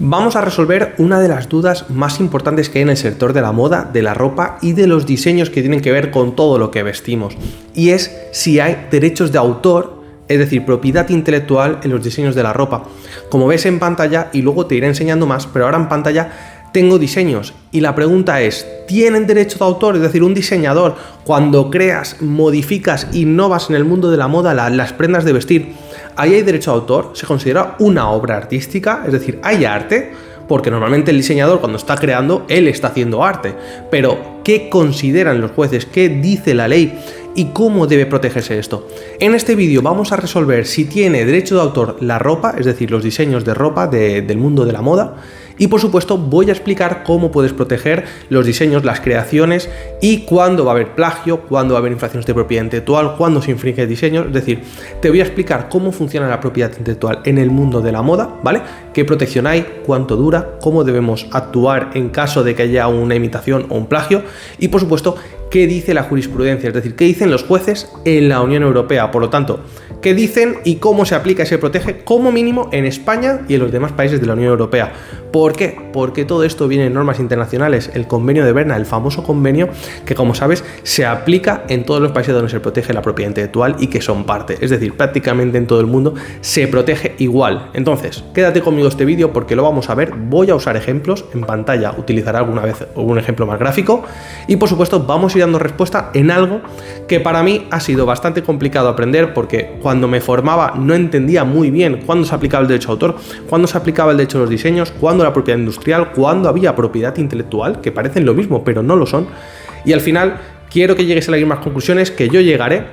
Vamos a resolver una de las dudas más importantes que hay en el sector de la moda, de la ropa y de los diseños que tienen que ver con todo lo que vestimos. Y es si hay derechos de autor, es decir, propiedad intelectual en los diseños de la ropa. Como ves en pantalla, y luego te iré enseñando más, pero ahora en pantalla tengo diseños. Y la pregunta es, ¿tienen derecho de autor? Es decir, un diseñador, cuando creas, modificas, innovas en el mundo de la moda, las prendas de vestir, ¿ahí hay derecho de autor? ¿Se considera una obra artística? Es decir, ¿hay arte? Porque normalmente el diseñador, cuando está creando, él está haciendo arte. Pero, ¿qué consideran los jueces? ¿Qué dice la ley? ¿Y cómo debe protegerse esto? En este vídeo vamos a resolver si tiene derecho de autor la ropa, es decir, los diseños de ropa del mundo de la moda. Y por supuesto voy a explicar cómo puedes proteger los diseños, las creaciones y cuándo va a haber plagio, cuándo va a haber infracciones de propiedad intelectual, cuándo se infringe diseños. Es decir, te voy a explicar cómo funciona la propiedad intelectual en el mundo de la moda, ¿vale? ¿Qué protección hay? ¿Cuánto dura? ¿Cómo debemos actuar en caso de que haya una imitación o un plagio? Y por supuesto, ¿qué dice la jurisprudencia? Es decir, ¿qué dicen los jueces en la Unión Europea? Por lo tanto, ¿qué dicen y cómo se aplica y se protege como mínimo en España y en los demás países de la Unión Europea? ¿Por qué? Porque todo esto viene en normas internacionales, el convenio de Berna, el famoso convenio que, como sabes, se aplica en todos los países donde se protege la propiedad intelectual y que son parte. Es decir, prácticamente en todo el mundo se protege igual. Entonces, quédate conmigo este vídeo porque lo vamos a ver. Voy a usar ejemplos en pantalla, utilizaré alguna vez un ejemplo más gráfico y, por supuesto, vamos a ir dando respuesta en algo que para mí ha sido bastante complicado aprender porque cuando me formaba no entendía muy bien cuándo se aplicaba el derecho de autor, cuándo se aplicaba el derecho a los diseños, cuándo la propiedad industrial, cuándo había propiedad intelectual, que parecen lo mismo pero no lo son. Y al final quiero que llegues a las mismas conclusiones que yo llegaré,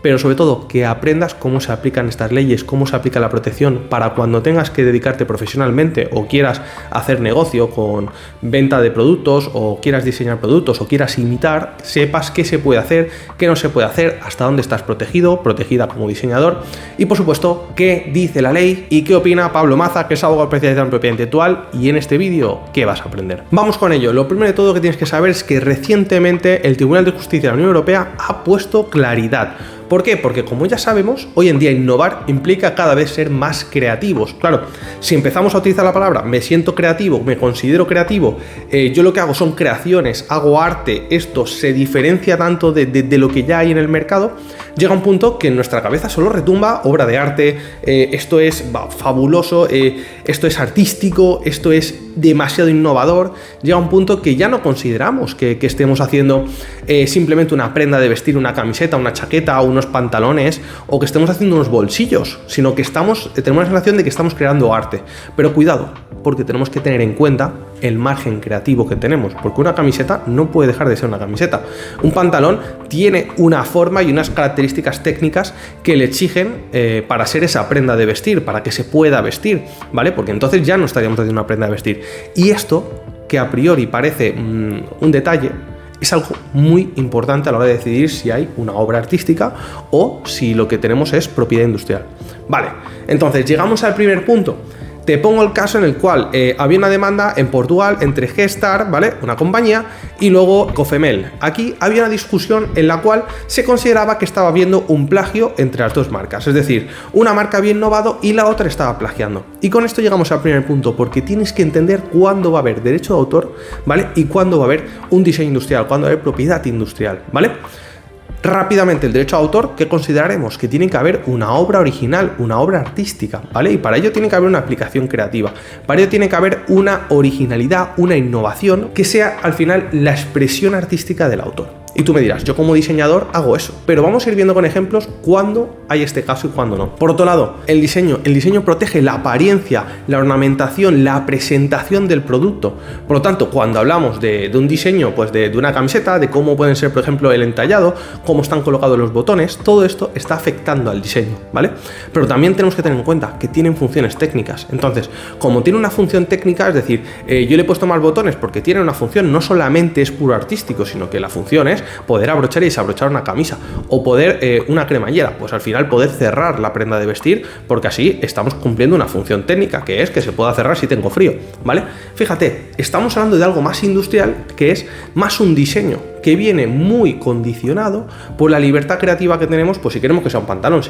pero sobre todo que aprendas cómo se aplican estas leyes, cómo se aplica la protección para cuando tengas que dedicarte profesionalmente o quieras hacer negocio con venta de productos o quieras diseñar productos o quieras imitar, sepas qué se puede hacer, qué no se puede hacer, hasta dónde estás protegido, protegida como diseñador y por supuesto qué dice la ley y qué opina Pablo Maza, que es abogado especializado en propiedad intelectual, y en este vídeo qué vas a aprender. Vamos con ello. Lo primero de todo que tienes que saber es que recientemente el Tribunal de Justicia de la Unión Europea ha puesto claridad. ¿Por qué? Porque como ya sabemos, hoy en día innovar implica cada vez ser más creativos. Claro, si empezamos a utilizar la palabra me siento creativo, me considero creativo, yo lo que hago son creaciones, hago arte, esto se diferencia tanto de lo que ya hay en el mercado, llega un punto que en nuestra cabeza solo retumba obra de arte, esto es fabuloso, esto es artístico, esto es demasiado innovador. Llega un punto que ya no consideramos que estemos haciendo simplemente una prenda de vestir, una camiseta, una chaqueta, unos pantalones, o que estemos haciendo unos bolsillos, sino que tenemos la sensación de que estamos creando arte. Pero cuidado, porque tenemos que tener en cuenta el margen creativo que tenemos, porque una camiseta no puede dejar de ser una camiseta. Un pantalón tiene una forma y unas características técnicas que le exigen para ser esa prenda de vestir, para que se pueda vestir, ¿vale? Porque entonces ya no estaríamos haciendo una prenda de vestir. Y esto, que a priori parece un detalle, es algo muy importante a la hora de decidir si hay una obra artística o si lo que tenemos es propiedad industrial. Vale, entonces llegamos al primer punto. Te pongo el caso en el cual había una demanda en Portugal entre Gestar, ¿vale?, una compañía, y luego Cofemel. Aquí había una discusión en la cual se consideraba que estaba habiendo un plagio entre las dos marcas. Es decir, una marca había innovado y la otra estaba plagiando. Y con esto llegamos al primer punto, porque tienes que entender cuándo va a haber derecho de autor, ¿vale?, y cuándo va a haber un diseño industrial, cuándo va a haber propiedad industrial, ¿vale? Rápidamente, el derecho de autor, ¿qué consideraremos? Que tiene que haber una obra original, una obra artística, ¿vale? Y para ello tiene que haber una aplicación creativa, para ello tiene que haber una originalidad, una innovación que sea al final la expresión artística del autor. Y tú me dirás, yo como diseñador hago eso, pero vamos a ir viendo con ejemplos cuándo hay este caso y cuándo no. Por otro lado, el diseño protege la apariencia, la ornamentación, la presentación del producto. Por lo tanto, cuando hablamos de un diseño, pues de una camiseta, de cómo pueden ser, por ejemplo, el entallado, cómo están colocados los botones, todo esto está afectando al diseño, ¿vale? Pero también tenemos que tener en cuenta que tienen funciones técnicas. Entonces, como tiene una función técnica, es decir, yo le he puesto más botones porque tiene una función, no solamente es puro artístico, sino que la función es poder abrochar y desabrochar una camisa o poder una cremallera, pues al final poder cerrar la prenda de vestir, porque así estamos cumpliendo una función técnica, que es que se pueda cerrar si tengo frío, ¿vale? Fíjate, estamos hablando de algo más industrial, que es más un diseño que viene muy condicionado por la libertad creativa que tenemos. Pues si queremos que sea un pantalón,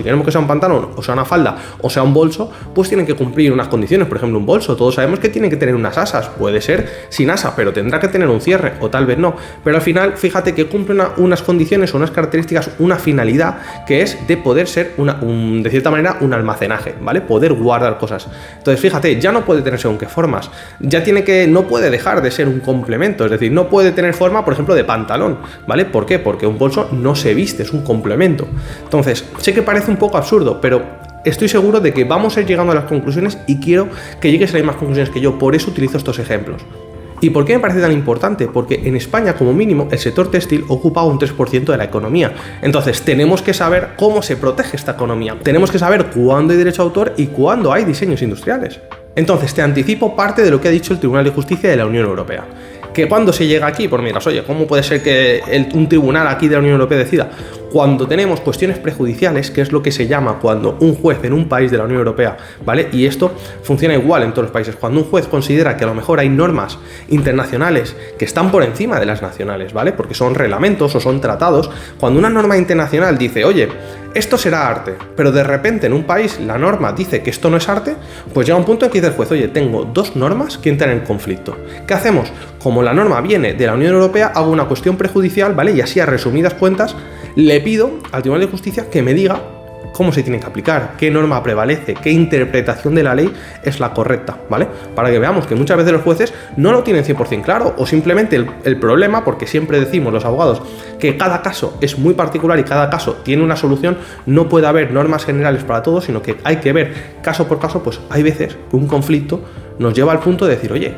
o sea una falda, o sea un bolso, pues tienen que cumplir unas condiciones. Por ejemplo, un bolso, todos sabemos que tiene que tener unas asas, puede ser sin asa, pero tendrá que tener un cierre, o tal vez no, pero al final fíjate que cumple unas condiciones o unas características, una finalidad, que es de poder ser de cierta manera un almacenaje, ¿vale? Poder guardar cosas. Entonces fíjate, ya no puede tener según qué formas, no puede dejar de ser un complemento, es decir, no puede tener forma, por ejemplo, de pantalón, ¿vale? ¿Por qué? Porque un bolso no se viste, es un complemento. Entonces, sé que parece un poco absurdo, pero estoy seguro de que vamos a ir llegando a las conclusiones y quiero que llegues a las mismas conclusiones que yo, por eso utilizo estos ejemplos. ¿Y por qué me parece tan importante? Porque en España, como mínimo, el sector textil ocupa un 3% de la economía. Entonces, tenemos que saber cómo se protege esta economía. Tenemos que saber cuándo hay derecho a autor y cuándo hay diseños industriales. Entonces, te anticipo parte de lo que ha dicho el Tribunal de Justicia de la Unión Europea. Que cuando se llega aquí, pues miras, oye, ¿cómo puede ser que un tribunal aquí de la Unión Europea decida? Cuando tenemos cuestiones prejudiciales, que es lo que se llama cuando un juez en un país de la Unión Europea, ¿vale? Y esto funciona igual en todos los países. Cuando un juez considera que a lo mejor hay normas internacionales que están por encima de las nacionales, ¿vale? Porque son reglamentos o son tratados. Cuando una norma internacional dice, oye, esto será arte, pero de repente en un país la norma dice que esto no es arte, pues llega un punto en que dice el juez, oye, tengo dos normas que entran en conflicto. ¿Qué hacemos? Como la norma viene de la Unión Europea, hago una cuestión prejudicial, ¿vale? Y así, a resumidas cuentas, le pido al Tribunal de Justicia que me diga cómo se tiene que aplicar, qué norma prevalece, qué interpretación de la ley es la correcta, ¿vale? Para que veamos que muchas veces los jueces no lo tienen 100% claro, o simplemente el problema, porque siempre decimos los abogados que cada caso es muy particular y cada caso tiene una solución, no puede haber normas generales para todos, sino que hay que ver caso por caso. Pues hay veces que un conflicto nos lleva al punto de decir, oye,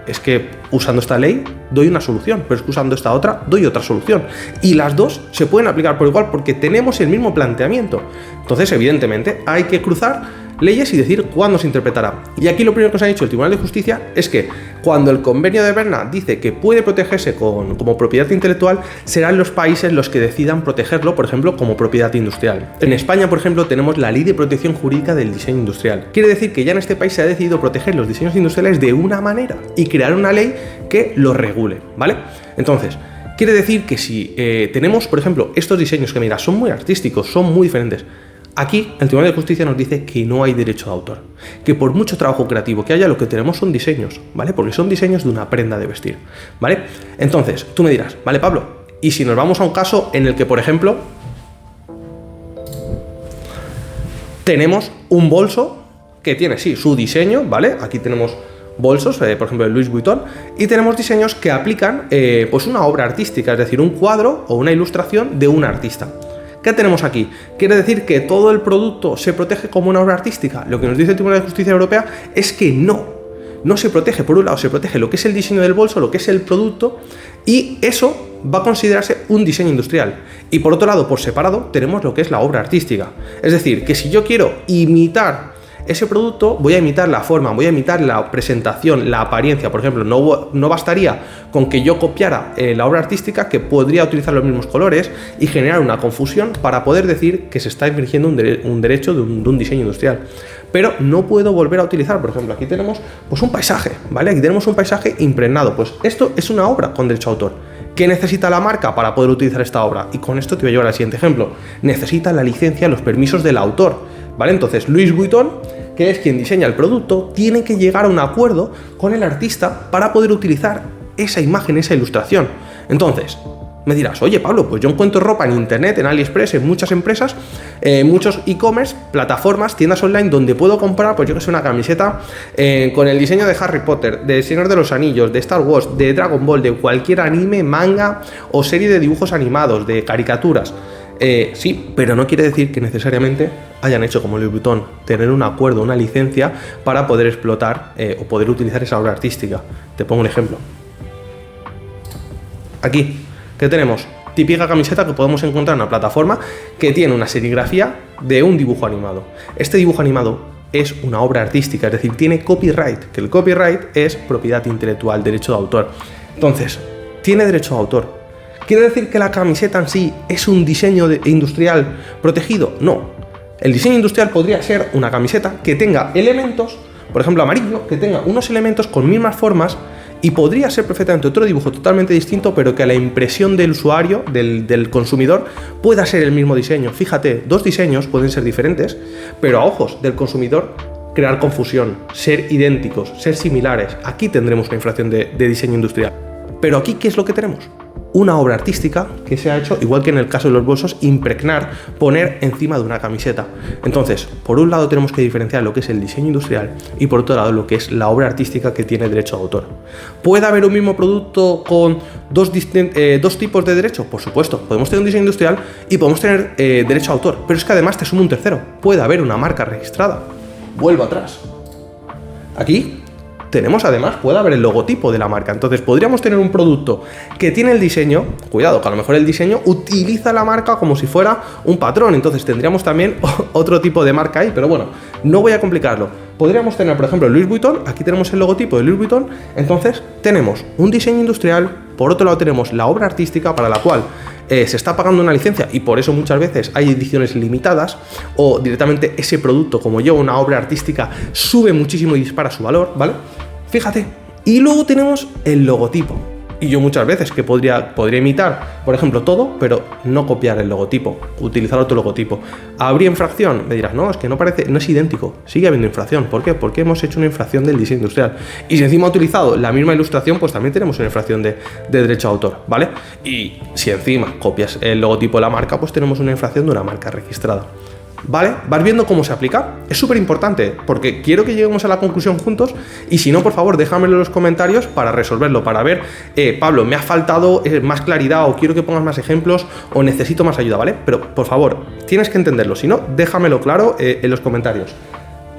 es que usando esta ley doy una solución, pero es que usando esta otra doy otra solución. Y las dos se pueden aplicar por igual porque tenemos el mismo planteamiento. Entonces, evidentemente, hay que cruzar leyes y decir cuándo se interpretará. Y aquí lo primero que os ha dicho el Tribunal de Justicia es que cuando el Convenio de Berna dice que puede protegerse como propiedad intelectual, serán los países los que decidan protegerlo, por ejemplo, como propiedad industrial. En España, por ejemplo, tenemos la Ley de Protección Jurídica del Diseño Industrial. Quiere decir que ya en este país se ha decidido proteger los diseños industriales de una manera y crear una ley que los regule, ¿vale? Entonces, quiere decir que si tenemos, por ejemplo, estos diseños que, mira, son muy artísticos, son muy diferentes. Aquí el Tribunal de Justicia nos dice que no hay derecho de autor, que por mucho trabajo creativo que haya, lo que tenemos son diseños, ¿vale? Porque son diseños de una prenda de vestir, ¿vale? Entonces, tú me dirás, vale, Pablo, y si nos vamos a un caso en el que, por ejemplo, tenemos un bolso que tiene, sí, su diseño, ¿vale? Aquí tenemos bolsos, por ejemplo, de Louis Vuitton, y tenemos diseños que aplican pues una obra artística, es decir, un cuadro o una ilustración de un artista. ¿Qué tenemos aquí? ¿Quiere decir que todo el producto se protege como una obra artística? Lo que nos dice el Tribunal de Justicia Europea es que no se protege. Por un lado se protege lo que es el diseño del bolso, lo que es el producto, y eso va a considerarse un diseño industrial. Y por otro lado, por separado, tenemos lo que es la obra artística. Es decir, que si yo quiero imitar ese producto, voy a imitar la forma, voy a imitar la presentación, la apariencia. Por ejemplo, no bastaría con que yo copiara la obra artística, que podría utilizar los mismos colores y generar una confusión para poder decir que se está infringiendo un derecho de un diseño industrial. Pero no puedo volver a utilizar, por ejemplo, aquí tenemos pues un paisaje, ¿vale? Aquí tenemos un paisaje impregnado. Pues esto es una obra con derecho a autor. ¿Qué necesita la marca para poder utilizar esta obra? Y con esto te voy a llevar al siguiente ejemplo. Necesita la licencia, los permisos del autor, ¿vale? Entonces, Louis Vuitton, que es quien diseña el producto, tiene que llegar a un acuerdo con el artista para poder utilizar esa imagen, esa ilustración. Entonces, me dirás, oye, Pablo, pues yo encuentro ropa en internet, en AliExpress, en muchas empresas, muchos e-commerce, plataformas, tiendas online donde puedo comprar, pues yo que sé, una camiseta con el diseño de Harry Potter, de Señor de los Anillos, de Star Wars, de Dragon Ball, de cualquier anime, manga o serie de dibujos animados, de caricaturas. Sí, pero no quiere decir que necesariamente hayan hecho como Louis Vuitton, tener un acuerdo, una licencia para poder explotar o poder utilizar esa obra artística. Te pongo un ejemplo. Aquí, ¿qué tenemos? Típica camiseta que podemos encontrar en una plataforma que tiene una serigrafía de un dibujo animado. Este dibujo animado es una obra artística, es decir, tiene copyright, que el copyright es propiedad intelectual, derecho de autor. Entonces, tiene derecho de autor. ¿Quiere decir que la camiseta en sí es un diseño industrial protegido? No. El diseño industrial podría ser una camiseta que tenga elementos, por ejemplo amarillo, que tenga unos elementos con mismas formas Y podría ser perfectamente otro dibujo totalmente distinto, pero que a la impresión del usuario, del consumidor, pueda ser el mismo diseño. Fíjate, dos diseños pueden ser diferentes, pero a ojos del consumidor crear confusión, ser idénticos, ser similares. Aquí tendremos una infracción de diseño industrial. Pero aquí, ¿qué es lo que tenemos? Una obra artística que se ha hecho, igual que en el caso de los bolsos, impregnar, poner encima de una camiseta. Entonces, por un lado tenemos que diferenciar lo que es el diseño industrial y por otro lado lo que es la obra artística que tiene derecho de autor. ¿Puede haber un mismo producto con dos tipos de derecho? Por supuesto, podemos tener un diseño industrial y podemos tener derecho de autor, pero es que además te sumo un tercero. Puede haber una marca registrada. Vuelvo atrás. Aquí tenemos además, puede haber el logotipo de la marca. Entonces podríamos tener un producto que tiene el diseño, cuidado, que a lo mejor el diseño utiliza la marca como si fuera un patrón. Entonces tendríamos también otro tipo de marca ahí, pero bueno, no voy a complicarlo. Podríamos tener, por ejemplo, Louis Vuitton. Aquí tenemos el logotipo de Louis Vuitton. Entonces tenemos un diseño industrial, por otro lado tenemos la obra artística para la cual se está pagando una licencia y por eso muchas veces hay ediciones limitadas o directamente ese producto, como lleva una obra artística, sube muchísimo y dispara su valor, ¿vale? Fíjate. Y luego tenemos el logotipo. Y yo muchas veces que podría imitar, por ejemplo, todo, pero no copiar el logotipo, utilizar otro logotipo. ¿Habría infracción? Me dirás, no, es que no es idéntico. Sigue habiendo infracción. ¿Por qué? Porque hemos hecho una infracción del diseño industrial. Y si encima ha utilizado la misma ilustración, pues también tenemos una infracción de derecho de autor, ¿vale? Y si encima copias el logotipo de la marca, pues tenemos una infracción de una marca registrada. ¿Vale? ¿Vas viendo cómo se aplica? Es súper importante porque quiero que lleguemos a la conclusión juntos y si no, por favor, déjamelo en los comentarios para resolverlo, para ver, Pablo, me ha faltado más claridad o quiero que pongas más ejemplos o necesito más ayuda, ¿vale? Pero, por favor, tienes que entenderlo, si no, déjamelo claro en los comentarios.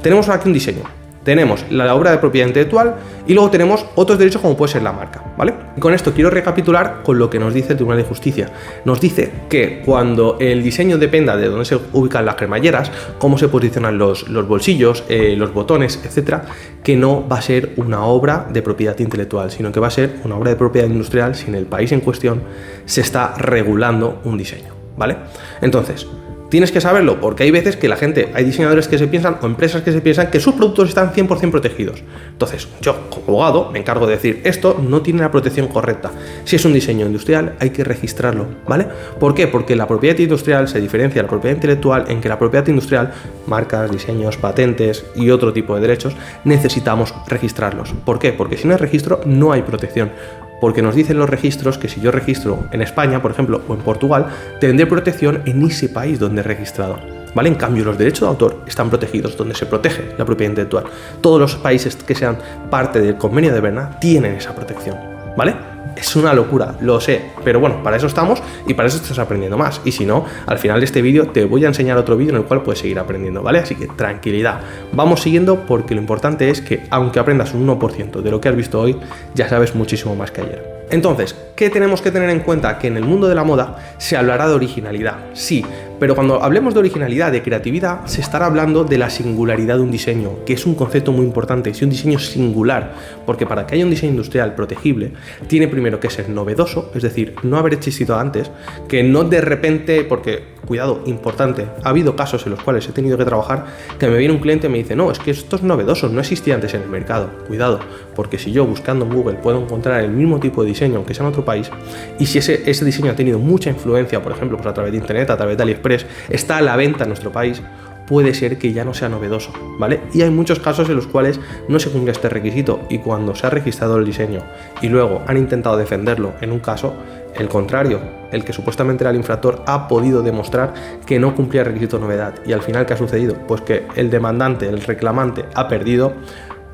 Tenemos aquí un diseño. Tenemos la obra de propiedad intelectual y luego tenemos otros derechos como puede ser la marca, ¿vale? Y con esto quiero recapitular con lo que nos dice el Tribunal de Justicia. Nos dice que cuando el diseño dependa de dónde se ubican las cremalleras, cómo se posicionan los bolsillos, los botones, etcétera, que no va a ser una obra de propiedad intelectual, sino que va a ser una obra de propiedad industrial si en el país en cuestión se está regulando un diseño, ¿vale? Entonces, tienes que saberlo porque hay veces que hay diseñadores que se piensan o empresas que se piensan que sus productos están 100% protegidos. Entonces, yo como abogado me encargo de decir, esto no tiene la protección correcta. Si es un diseño industrial hay que registrarlo, ¿vale? ¿Por qué? Porque la propiedad industrial se diferencia de la propiedad intelectual en que la propiedad industrial, marcas, diseños, patentes y otro tipo de derechos, necesitamos registrarlos. ¿Por qué? Porque sin el registro no hay protección. Porque nos dicen los registros que si yo registro en España, por ejemplo, o en Portugal, tendré protección en ese país donde he registrado, ¿vale? En cambio, los derechos de autor están protegidos donde se protege la propiedad intelectual. Todos los países que sean parte del Convenio de Berna tienen esa protección, ¿vale? Es una locura, lo sé, pero bueno, para eso estamos y para eso estás aprendiendo más. Y si no, al final de este vídeo te voy a enseñar otro vídeo en el cual puedes seguir aprendiendo, ¿vale? Así que tranquilidad, vamos siguiendo porque lo importante es que aunque aprendas un 1% de lo que has visto hoy, ya sabes muchísimo más que ayer. Entonces, ¿qué tenemos que tener en cuenta? Que en el mundo de la moda se hablará de originalidad, sí, pero cuando hablemos de originalidad, de creatividad, se estará hablando de la singularidad de un diseño, que es un concepto muy importante, es un diseño singular, porque para que haya un diseño industrial protegible, tiene primero que ser novedoso, es decir, no haber existido antes, que no de repente, porque, cuidado, importante, ha habido casos en los cuales he tenido que trabajar, que me viene un cliente y me dice, no, es que esto es novedoso, no existía antes en el mercado, cuidado, porque si yo buscando en Google puedo encontrar el mismo tipo de diseño, aunque sea en otro país, y si ese diseño ha tenido mucha influencia, por ejemplo, pues a través de internet, a través de AliExpress, está a la venta en nuestro país, puede ser que ya no sea novedoso, ¿vale? Y hay muchos casos en los cuales no se cumple este requisito y cuando se ha registrado el diseño y luego han intentado defenderlo en un caso, el contrario, el que supuestamente era el infractor ha podido demostrar que no cumplía el requisito de novedad y al final ¿qué ha sucedido? Pues que el demandante, el reclamante ha perdido,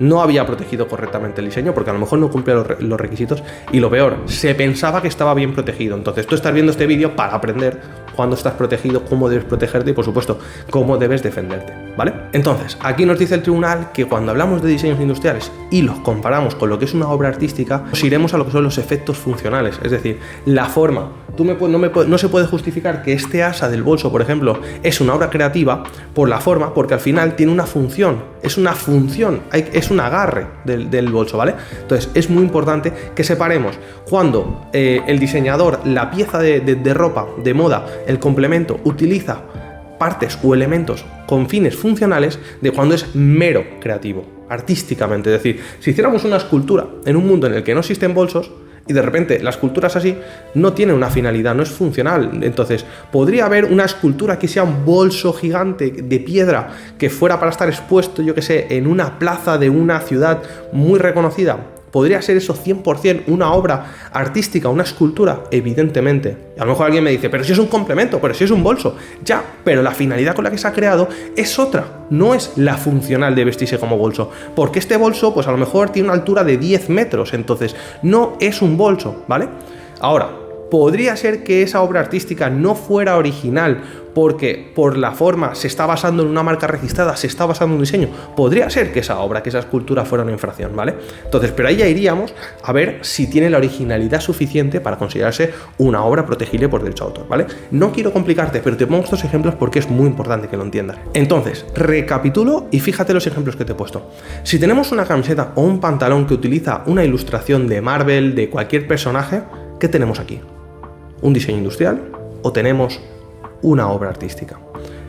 no había protegido correctamente el diseño porque a lo mejor no cumplía los requisitos y lo peor, se pensaba que estaba bien protegido. Entonces tú estás viendo este vídeo para aprender cuándo estás protegido, cómo debes protegerte y por supuesto cómo debes defenderte, ¿vale? Entonces, aquí nos dice el tribunal que cuando hablamos de diseños industriales y los comparamos con lo que es una obra artística, nos iremos a lo que son los efectos funcionales, es decir, la forma. No se puede justificar que este asa del bolso, por ejemplo, es una obra creativa por la forma, porque al final tiene una función, es un agarre del bolso, ¿vale? Entonces es muy importante que separemos cuando el diseñador, la pieza de ropa, de moda, el complemento, utiliza partes o elementos con fines funcionales de cuando es mero creativo. artísticamente. Es decir, si hiciéramos una escultura en un mundo en el que no existen bolsos, y de repente la escultura es así, no tiene una finalidad, no es funcional. Entonces, ¿podría haber una escultura que sea un bolso gigante de piedra que fuera para estar expuesto, yo que sé, en una plaza de una ciudad muy reconocida? ¿Podría ser eso 100% una obra artística, una escultura? Evidentemente. Y a lo mejor alguien me dice, pero si es un complemento, pero si es un bolso. Ya, pero la finalidad con la que se ha creado es otra. No es la funcional de vestirse como bolso. Porque este bolso, pues a lo mejor tiene una altura de 10 metros. Entonces, no es un bolso, ¿vale? Ahora, podría ser que esa obra artística no fuera original porque por la forma se está basando en una marca registrada, se está basando en un diseño. Podría ser que esa obra, que esa escultura fuera una infracción, ¿vale? Entonces, pero ahí ya iríamos a ver si tiene la originalidad suficiente para considerarse una obra protegible por derecho de autor, ¿vale? No quiero complicarte, pero te pongo estos ejemplos porque es muy importante que lo entiendas. Entonces, recapitulo y fíjate los ejemplos que te he puesto. Si tenemos una camiseta o un pantalón que utiliza una ilustración de Marvel, de cualquier personaje, ¿qué tenemos aquí? ¿Un diseño industrial o tenemos una obra artística?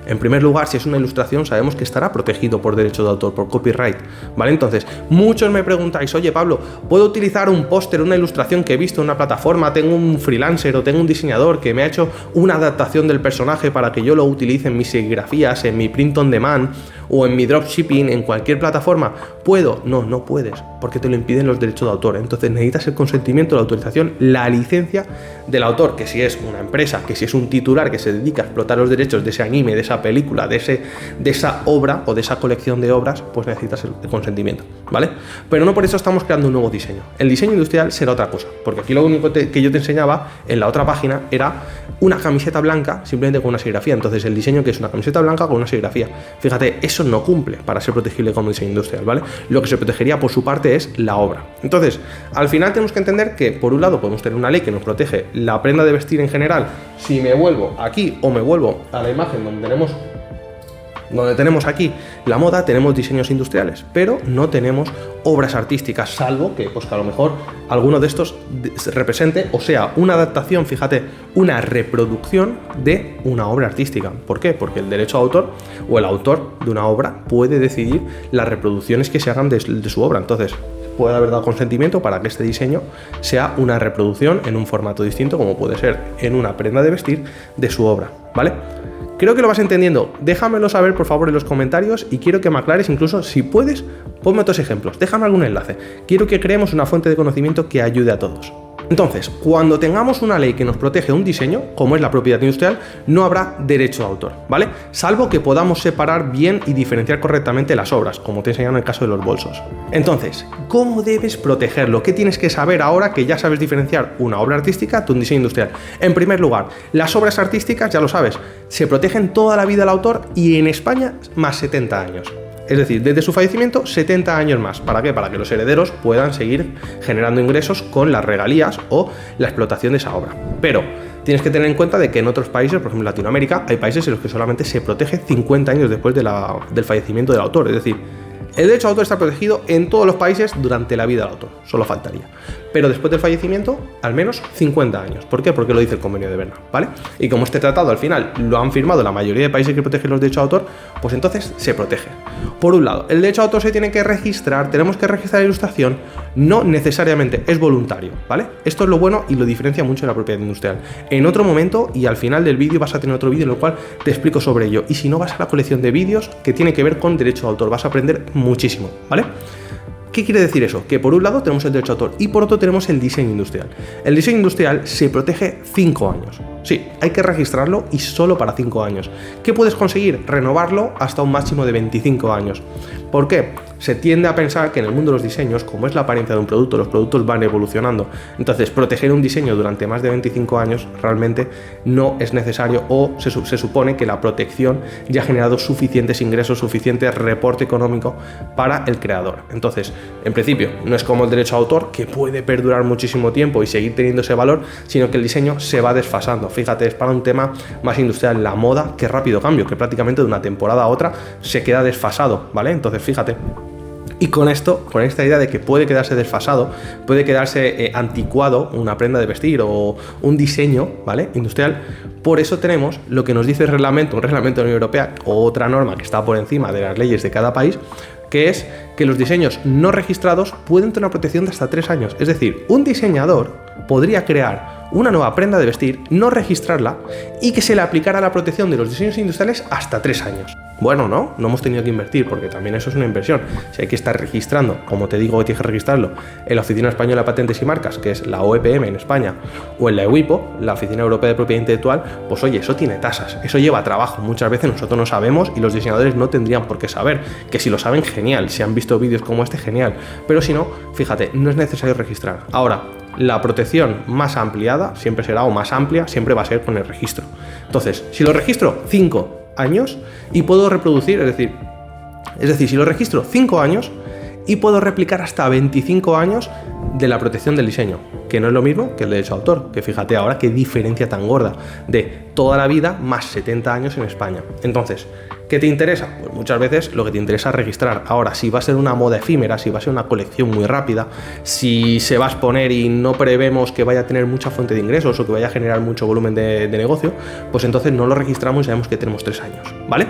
En primer lugar, si es una ilustración, sabemos que estará protegido por derecho de autor, por copyright, ¿vale? Entonces, muchos me preguntáis, oye Pablo, ¿puedo utilizar un póster, una ilustración que he visto en una plataforma? Tengo un freelancer o tengo un diseñador que me ha hecho una adaptación del personaje para que yo lo utilice en mis serigrafías, en mi print on demand o en mi dropshipping, en cualquier plataforma. ¿Puedo? No, no puedes, porque te lo impiden los derechos de autor. Entonces necesitas el consentimiento, la autorización, la licencia del autor, que si es una empresa, que si es un titular que se dedica a explotar los derechos de ese anime, de esa película, de esa obra o de esa colección de obras, pues necesitas el consentimiento, ¿vale? Pero no por eso estamos creando un nuevo diseño. El diseño industrial será otra cosa, porque aquí lo único que yo te enseñaba en la otra página era una camiseta blanca simplemente con una serigrafía. Entonces el diseño, que es una camiseta blanca con una serigrafía, fíjate, eso no cumple para ser protegible como diseño industrial, ¿vale? Lo que se protegería por su parte es la obra. Entonces, al final tenemos que entender que, por un lado, podemos tener una ley que nos protege la prenda de vestir en general. Si me vuelvo aquí o me vuelvo a la imagen donde tenemos aquí la moda, tenemos diseños industriales, pero no tenemos obras artísticas, salvo que, pues, que a lo mejor alguno de estos represente, o sea, una adaptación, fíjate, una reproducción de una obra artística. ¿Por qué? Porque el derecho de autor o el autor de una obra puede decidir las reproducciones que se hagan de su obra. Entonces, puede haber dado consentimiento para que este diseño sea una reproducción en un formato distinto, como puede ser en una prenda de vestir de su obra, ¿vale? Creo que lo vas entendiendo. Déjamelo saber, por favor, en los comentarios, y quiero que me aclares, incluso si puedes, ponme otros ejemplos, déjame algún enlace. Quiero que creemos una fuente de conocimiento que ayude a todos. Entonces, cuando tengamos una ley que nos protege un diseño, como es la propiedad industrial, no habrá derecho de autor, ¿vale? Salvo que podamos separar bien y diferenciar correctamente las obras, como te he enseñado en el caso de los bolsos. Entonces, ¿cómo debes protegerlo? ¿Qué tienes que saber ahora que ya sabes diferenciar una obra artística de un diseño industrial? En primer lugar, las obras artísticas, ya lo sabes, se protegen toda la vida del autor y en España más 70 años. Es decir, desde su fallecimiento, 70 años más. ¿Para qué? Para que los herederos puedan seguir generando ingresos con las regalías o la explotación de esa obra. Pero tienes que tener en cuenta de que en otros países, por ejemplo en Latinoamérica, hay países en los que solamente se protege 50 años después del fallecimiento del autor. Es decir, el derecho de autor está protegido en todos los países durante la vida del autor, solo faltaría. Pero después del fallecimiento, al menos 50 años. ¿Por qué? Porque lo dice el Convenio de Berna, ¿vale? Y como este tratado al final lo han firmado la mayoría de países que protegen los derechos de autor, pues entonces se protege. Por un lado, el derecho de autor se tiene que registrar, tenemos que registrar la ilustración, no necesariamente es voluntario, ¿vale? Esto es lo bueno y lo diferencia mucho de la propiedad industrial. En otro momento y al final del vídeo vas a tener otro vídeo en el cual te explico sobre ello. Y si no, vas a la colección de vídeos que tiene que ver con derecho de autor, vas a aprender muchísimo, ¿vale? ¿Qué quiere decir eso? Que por un lado tenemos el derecho de autor y por otro tenemos el diseño industrial. El diseño industrial se protege 5 años. Sí, hay que registrarlo y solo para 5 años. ¿Qué puedes conseguir? Renovarlo hasta un máximo de 25 años. ¿Por qué? Se tiende a pensar que en el mundo de los diseños, como es la apariencia de un producto, los productos van evolucionando. Entonces, proteger un diseño durante más de 25 años realmente no es necesario, o se supone que la protección ya ha generado suficientes ingresos, suficiente reporte económico para el creador. Entonces, en principio, no es como el derecho a autor, que puede perdurar muchísimo tiempo y seguir teniendo ese valor, sino que el diseño se va desfasando. Fíjate, es para un tema más industrial, la moda, qué rápido cambio, que prácticamente de una temporada a otra se queda desfasado, ¿vale? Entonces, fíjate. Y con esto, con esta idea de que puede quedarse desfasado, puede quedarse anticuado una prenda de vestir o un diseño, ¿vale?, industrial. Por eso tenemos lo que nos dice el reglamento, un reglamento de la Unión Europea o otra norma que está por encima de las leyes de cada país, que es que los diseños no registrados pueden tener una protección de hasta 3 años. Es decir, un diseñador podría crear una nueva prenda de vestir, no registrarla y que se le aplicara la protección de los diseños industriales hasta 3 años. Bueno, no hemos tenido que invertir, porque también eso es una inversión. Si hay que estar registrando, como te digo que tienes que registrarlo en la Oficina Española de Patentes y Marcas, que es la OEPM en España, o en la EWIPO, la Oficina Europea de Propiedad Intelectual, pues oye, eso tiene tasas, eso lleva trabajo. Muchas veces nosotros no sabemos y los diseñadores no tendrían por qué saber. Que si lo saben, genial. Si han visto vídeos como este, genial. Pero si no, fíjate, no es necesario registrar. Ahora, la protección más ampliada siempre será, o más amplia, siempre va a ser con el registro. Entonces, si lo registro 5 años y puedo reproducir, es decir, si lo registro 5 años y puedo replicar hasta 25 años de la protección del diseño, que no es lo mismo que el derecho de autor, que fíjate ahora qué diferencia tan gorda, de toda la vida más 70 años en España. Entonces, ¿qué te interesa? Pues muchas veces lo que te interesa es registrar. Ahora, si va a ser una moda efímera, si va a ser una colección muy rápida, si se va a exponer y no prevemos que vaya a tener mucha fuente de ingresos o que vaya a generar mucho volumen de negocio, pues entonces no lo registramos y sabemos que tenemos 3 años, ¿vale?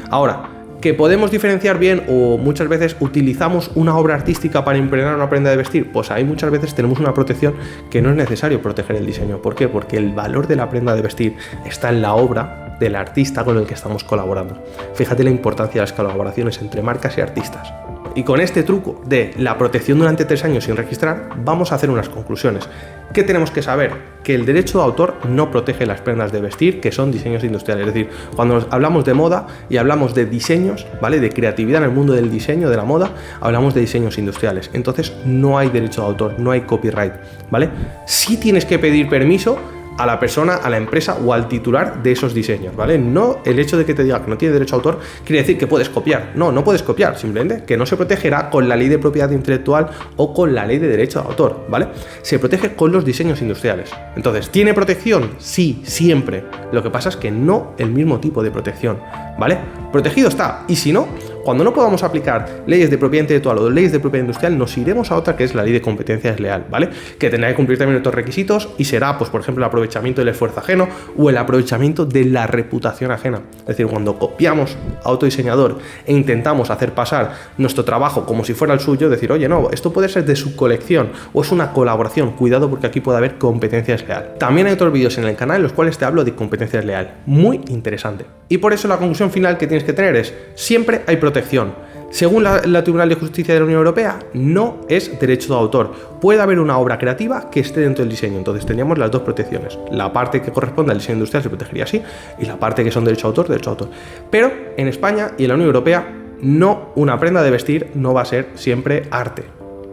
Ahora, que podemos diferenciar bien o muchas veces utilizamos una obra artística para impregnar una prenda de vestir, pues ahí muchas veces tenemos una protección que no es necesario proteger el diseño. ¿Por qué? Porque el valor de la prenda de vestir está en la obra del artista con el que estamos colaborando. Fíjate la importancia de las colaboraciones entre marcas y artistas. Y con este truco de la protección durante 3 años sin registrar, vamos a hacer unas conclusiones. ¿Qué tenemos que saber? Que el derecho de autor no protege las prendas de vestir, que son diseños industriales. Es decir, cuando hablamos de moda y hablamos de diseños, ¿vale? De creatividad en el mundo del diseño, de la moda, hablamos de diseños industriales. Entonces no hay derecho de autor, no hay copyright, ¿vale? Sí tienes que pedir permiso a la persona, a la empresa o al titular de esos diseños, ¿vale? No el hecho de que te diga que no tiene derecho a autor quiere decir que puedes copiar. No puedes copiar, simplemente que no se protegerá con la ley de propiedad intelectual o con la ley de derecho de autor, ¿vale? Se protege con los diseños industriales. Entonces, ¿tiene protección? Sí, siempre. Lo que pasa es que no el mismo tipo de protección, ¿vale? Protegido está, y si no, cuando no podamos aplicar leyes de propiedad intelectual o leyes de propiedad industrial, nos iremos a otra que es la ley de competencia desleal, ¿vale? Que tendrá que cumplir también otros requisitos y será, pues por ejemplo, el aprovechamiento del esfuerzo ajeno o el aprovechamiento de la reputación ajena. Es decir, cuando copiamos a otro diseñador e intentamos hacer pasar nuestro trabajo como si fuera el suyo, decir, oye, no, esto puede ser de su colección o es una colaboración, cuidado porque aquí puede haber competencia desleal. También hay otros vídeos en el canal en los cuales te hablo de competencia desleal, muy interesante. Y por eso la conclusión final que tienes que tener es, siempre hay protección. Según la Tribunal de Justicia de la Unión Europea, no es derecho de autor. Puede haber una obra creativa que esté dentro del diseño, entonces tendríamos las dos protecciones. La parte que corresponde al diseño industrial se protegería así, y la parte que son derecho de autor, derecho de autor. Pero en España y en la Unión Europea, no, una prenda de vestir no va a ser siempre arte,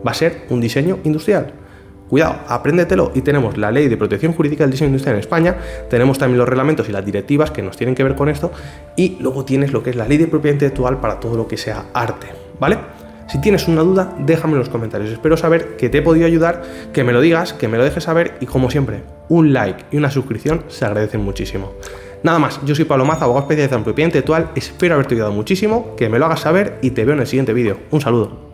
va a ser un diseño industrial. Cuidado, apréndetelo. Y tenemos la ley de protección jurídica del diseño industrial en España, tenemos también los reglamentos y las directivas que nos tienen que ver con esto, y luego tienes lo que es la ley de propiedad intelectual para todo lo que sea arte, ¿vale? Si tienes una duda, déjame en los comentarios. Espero saber que te he podido ayudar, que me lo digas, que me lo dejes saber, y como siempre, un like y una suscripción se agradecen muchísimo. Nada más, yo soy Pablo Maza, abogado especializado en propiedad intelectual, espero haberte ayudado muchísimo, que me lo hagas saber y te veo en el siguiente vídeo. Un saludo.